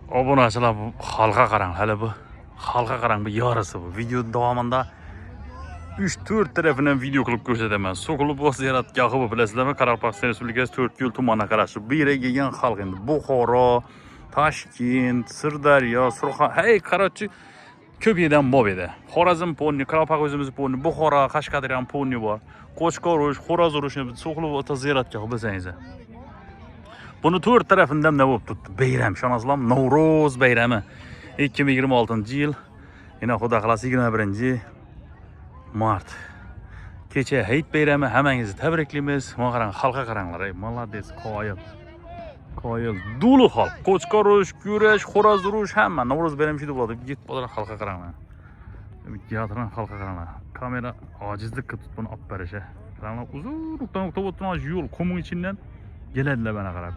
Obunachilar bu xalqa qarang, hali bu xalqa qarang, bu yarısı bu. Video davomida 3-4 tarafından video klip ko'rsataman. So'qilib o'z ziyoratgohi bu, bilasizlarmi? Qoraqalpog'iston Respublikasi To'rtko'l tumaniga qarashli. Bu yerga kelgan xalq endi Buxoro, Toshkent, Sirdaryo, Surxon, hey, qarochi ko'p yerdan bor edi. Xorazm ponni, Qoraqalpoq o'zimiz ponni, Buxoro, Qashqadaryo ham ponni bor. Qo'chqorush, Xo'roz urushni So'qilib o'z ziyoratgohi bilsangiz. Bunu 4 tarafından ne bo'lib turibdi? Bayram, ishonasizlarmi? Navro'z bayrami. 2026-yil. Yana xudo xolasa 21-mart. Kecha Hayit bayrami, hammangizni tabriklaymiz. Mana qarang, xalqqa qaranglar, ey, молодец, qoyil. Qoyil, dulu xalq. Qo'chqorush, kurash, Xo'roz urush hamma Navro'z bayrami shunday bo'ladi. Yetib qolgan xalqqa qaranglar. Yatran xalqqa qaranglar. Kamera ojizlikka tutib buni olib berishi. Qaranglar, uzunlikdan o'tib yo'l qumning ichidan geladilar bana qarab.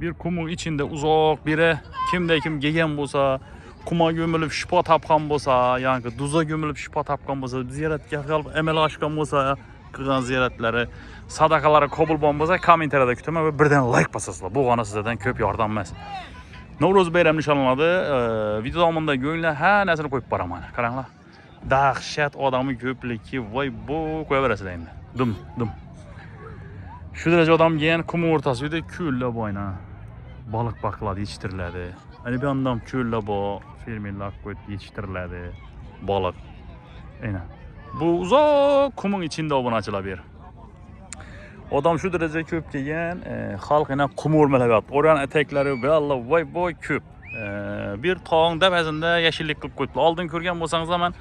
Bir kumun içinde uzoq biri kimde kim gelgan bo'lsa, kuma gömülüp şifa tapgan bo'lsa, yani duza gömülüp şifa tapgan bo'lsa, ziyoratga qilib amal oshgan bo'lsa, qilgan ziyoratlari, sadaqalari qabul bo'lsa, kommentariyada kutaman va birdan like bosasizlar. Bu g'ana sizlardan ko'p yordam emas. Navro'z bayrami nishonlanadi. Video davomida go'nglar har narsani qo'yib boraman. Qaranglar. Dahshat odamni ko'pligi, voy bu qo'yaverasizlar endi. Dim. Şu derece adam yiyen kumun ortasıydı, külle boyna. Balık bakladi yetiştirildi. Hani bir anlam külle bu, firmiller koyup yetiştirildi. Balık. Aynen. Bu uzak kumun içinde obunachilar bir. Adam şu derece köp yiyen, halk yine kum urmalagat. Oran etekleri, vallahi vay köp. Bir tağın depesinde yeşillik kılıp koydular. Aldın körgen bolsanız zaman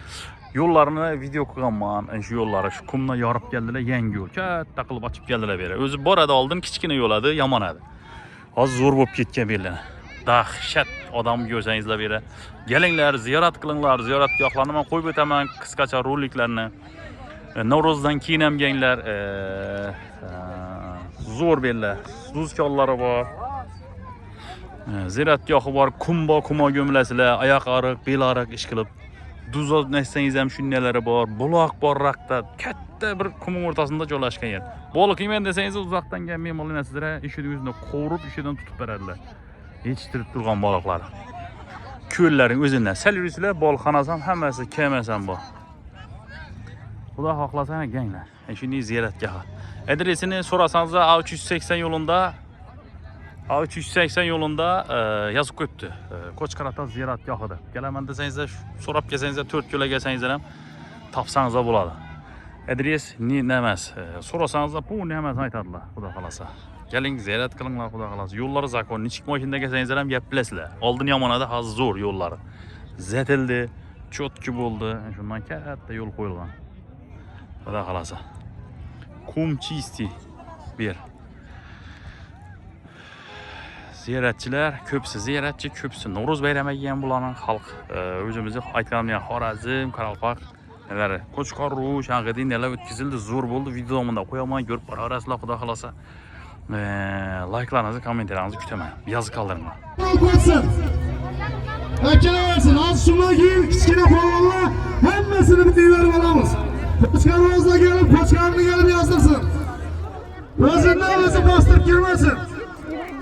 yollarını video koyganman, şu yolları şu kumla yarıp geldiler, yangi yol. Katta qilib açıp geldiler beri. Özü borada oldun, kichkina yo'l edi, yomon edi. Hozir zo'r bo'lib ketgan berlar. Dahshat odam ko'rsangizlar beri. Kelinglar, ziyorat qilinglar, ziyoratgohlarni men qo'yib o'taman, qisqacha roliklarni. Navro'zdan keyin ham kelinglar, zo'r berlar. Suzkollari bor. Ziyoratgohi bor, kum bor, kuma gömülasizlar, oyoq og'riq, bel og'riq ish qilib. Duzo neseniz ham shundelari bor, buloq bor raqda, katta bir kumun o'rtasida joylashgan yer. Balık yemen desangiz uzoqdan kelgan mehmonlar sizlarga ishidingizda qovurib, ishidan tutib beradilar. Yetishtirib turgan balıqlar. Ko'llarning o'zidan sal yursizlar, balıqxonasi ham hammasi kemas ham bor. Xudo xohlasa ganglar. Shunday ziyoratgoh. Adresini so'rasangiz A380 yo'lunda A380 yolunda yazıp koyuptu. Qo'chqaratoq ziyoratgohidir. Kelaman desangiz, so'rab kelsangiz, 4 yo'la kelsangiz ham topsangiz bo'ladi. Adres ne emas. So'rasangiz bu ne emas aytadilar, xudo xolasa. Keling, ziyorat qilinglar, xudo xolasa. Yo'llari zakon, nechik mashinada kelsangiz ham gap bilasizlar. Oldin yomon edi, hozir zo'r yo'llari. Zetildi, chotki bo'ldi. Shundan katta yo'l qo'yilgan. Xudo xolasa. Kum chisti bir. Ziyoratchilar ko'psi ziyoratchi, ko'psi Navro'z bayrami kelgan bularning xalq. O'zimizni aytganimdan Xorazm, Qoraqalpoq, nelari, Qo'chqorush, Shang'idin nelar o'tkazildi, zo'r bo'ldi. Video davomida qo'yaman, ko'rib boraverasizlar, xudo xolasa. Like'larınızı, kommentarlarınızı kutaman. Yazı kaldırma. Akelaversin, az şuna giyin, kichkina polvonlar hammasini bitirib berib olamiz. Qo'chqarozga kelib, qo'chqarni kelib yazdirsin. O'zidan o'zi bostirib kirmasin.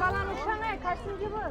Balanın şanay kaçıncı bu?